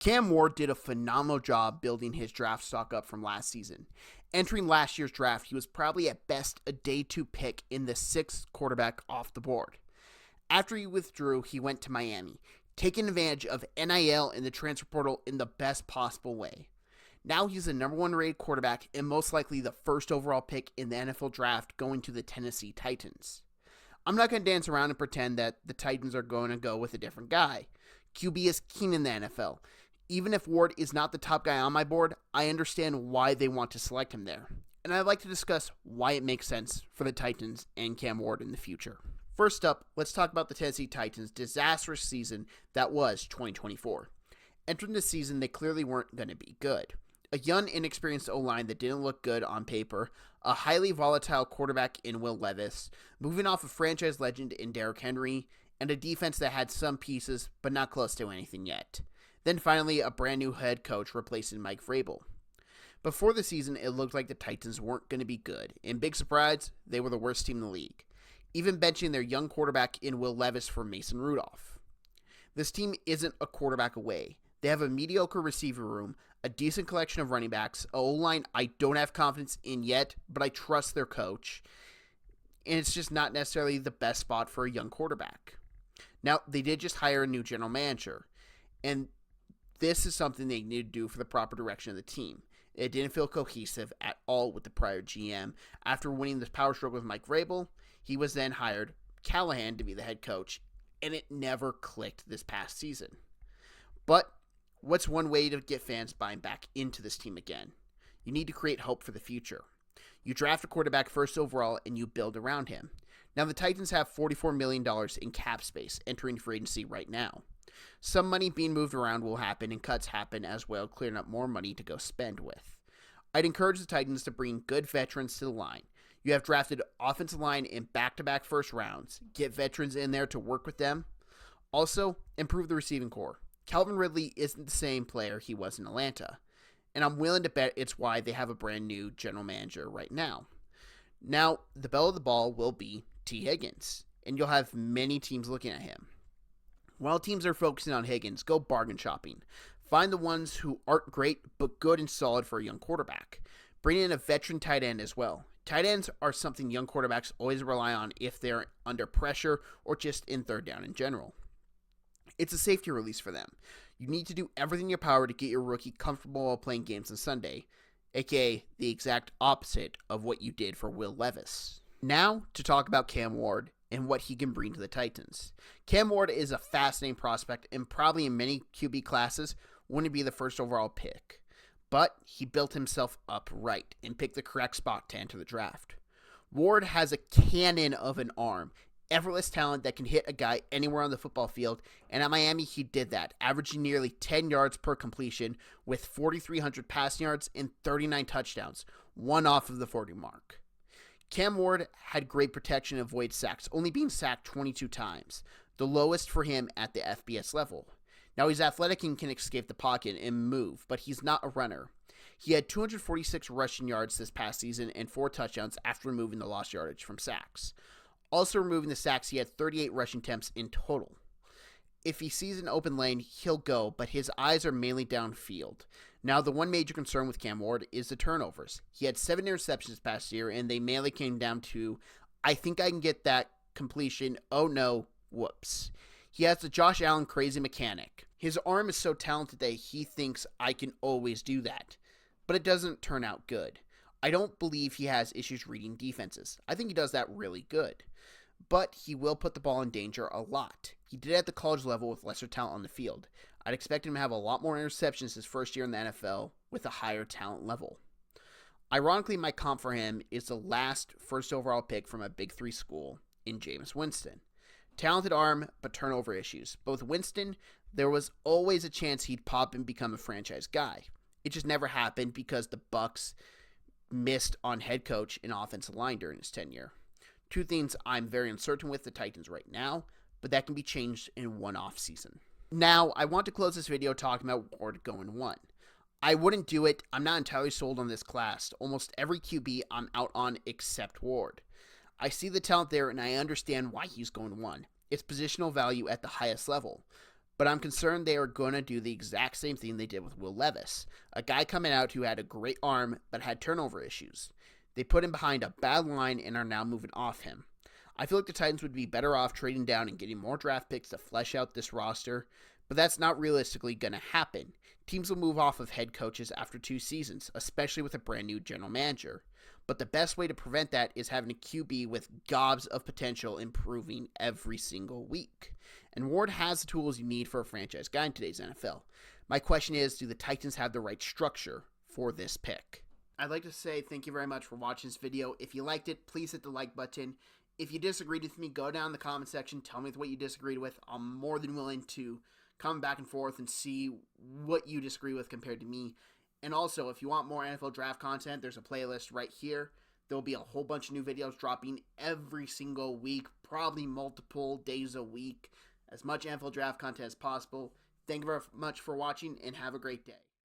Cam Ward did a phenomenal job building his draft stock up from last season. Entering last year's draft, he was probably at best a day 2 pick in the 6th quarterback off the board. After he withdrew, he went to Miami, taking advantage of NIL and the transfer portal in the best possible way. Now he's the number 1 rated quarterback and most likely the first overall pick in the NFL draft, going to the Tennessee Titans. I'm not going to dance around and pretend that the Titans are going to go with a different guy. QB is king in the NFL. Even if Ward is not the top guy on my board, I understand why they want to select him there. And I'd like to discuss why it makes sense for the Titans and Cam Ward in the future. First up, let's talk about the Tennessee Titans' disastrous season that was 2024. Entering the season, they clearly weren't going to be good. A young, inexperienced O-line that didn't look good on paper, a highly volatile quarterback in Will Levis, moving off a franchise legend in Derrick Henry, and a defense that had some pieces but not close to anything yet. Then finally, a brand new head coach replacing Mike Vrabel. Before the season, it looked like the Titans weren't going to be good, and big surprise, they were the worst team in the league, even benching their young quarterback in Will Levis for Mason Rudolph. This team isn't a quarterback away. They have a mediocre receiver room, a decent collection of running backs, a O-line I don't have confidence in yet, but I trust their coach, and it's just not necessarily the best spot for a young quarterback. Now, they did just hire a new general manager, and this is something they need to do for the proper direction of the team. It didn't feel cohesive at all with the prior GM. After winning the power stroke with Mike Vrabel, he was then hired Callahan to be the head coach, and it never clicked this past season. But what's one way to get fans buying back into this team again? You need to create hope for the future. You draft a quarterback first overall and you build around him. Now the Titans have $44 million in cap space entering free agency right now. Some money being moved around will happen and cuts happen as well, clearing up more money to go spend with. I'd encourage the Titans to bring good veterans to the line. You have drafted offensive line in back-to-back first rounds. Get veterans in there to work with them. Also, improve the receiving core. Calvin Ridley isn't the same player he was in Atlanta, and I'm willing to bet it's why they have a brand new general manager right now. Now, the belle of the ball will be T. Higgins, and you'll have many teams looking at him. While teams are focusing on Higgins, go bargain shopping. Find the ones who aren't great, but good and solid for a young quarterback. Bring in a veteran tight end as well. Tight ends are something young quarterbacks always rely on if they're under pressure or just in third down in general. It's a safety release for them. You need to do everything in your power to get your rookie comfortable while playing games on Sunday, aka the exact opposite of what you did for Will Levis. Now to talk about Cam Ward and what he can bring to the Titans. Cam Ward is a fascinating prospect and probably in many QB classes wouldn't be the first overall pick. But he built himself up right and picked the correct spot to enter the draft. Ward has a cannon of an arm, effortless talent that can hit a guy anywhere on the football field, and at Miami he did that, averaging nearly 10 yards per completion with 4,300 passing yards and 39 touchdowns, one off of the 40 mark. Cam Ward had great protection and avoided sacks, only being sacked 22 times, the lowest for him at the FBS level. Now he's athletic and can escape the pocket and move, but he's not a runner. He had 246 rushing yards this past season and 4 touchdowns after removing the lost yardage from sacks. Also removing the sacks, he had 38 rushing attempts in total. If he sees an open lane, he'll go, but his eyes are mainly downfield. Now, the one major concern with Cam Ward is the turnovers. He had 7 interceptions this past year, and they mainly came down to, I think I can get that completion, oh no, whoops. He has the Josh Allen crazy mechanic. His arm is so talented that he thinks I can always do that, but it doesn't turn out good. I don't believe he has issues reading defenses. I think he does that really good. But he will put the ball in danger a lot. He did it at the college level with lesser talent on the field. I'd expect him to have a lot more interceptions his first year in the NFL with a higher talent level. Ironically, my comp for him is the last first overall pick from a Big 3 school in Jameis Winston. Talented arm, but turnover issues. Both Winston, there was always a chance he'd pop and become a franchise guy. It just never happened because the Bucs missed on head coach and offensive line during his tenure. 2 things I'm very uncertain with the Titans right now, but that can be changed in one off season. Now, I want to close this video talking about Ward going 1. I wouldn't do it. I'm not entirely sold on this class. Almost every QB I'm out on except Ward. I see the talent there and I understand why he's going 1. It's positional value at the highest level. but I'm concerned they are going to do the exact same thing they did with Will Levis, a guy coming out who had a great arm but had turnover issues. They put him behind a bad line and are now moving off him. I feel like the Titans would be better off trading down and getting more draft picks to flesh out this roster, but that's not realistically going to happen. Teams will move off of head coaches after 2 seasons, especially with a brand new general manager. But the best way to prevent that is having a QB with gobs of potential improving every single week. And Ward has the tools you need for a franchise guy in today's NFL. My question is, do the Titans have the right structure for this pick? I'd like to say thank you very much for watching this video. If you liked it, please hit the like button. If you disagreed with me, go down in the comment section. Tell me what you disagreed with. I'm more than willing to come back and forth and see what you disagree with compared to me. And also, if you want more NFL draft content, there's a playlist right here. There'll be a whole bunch of new videos dropping every single week, probably multiple days a week. As much NFL draft content as possible. Thank you very much for watching, and have a great day.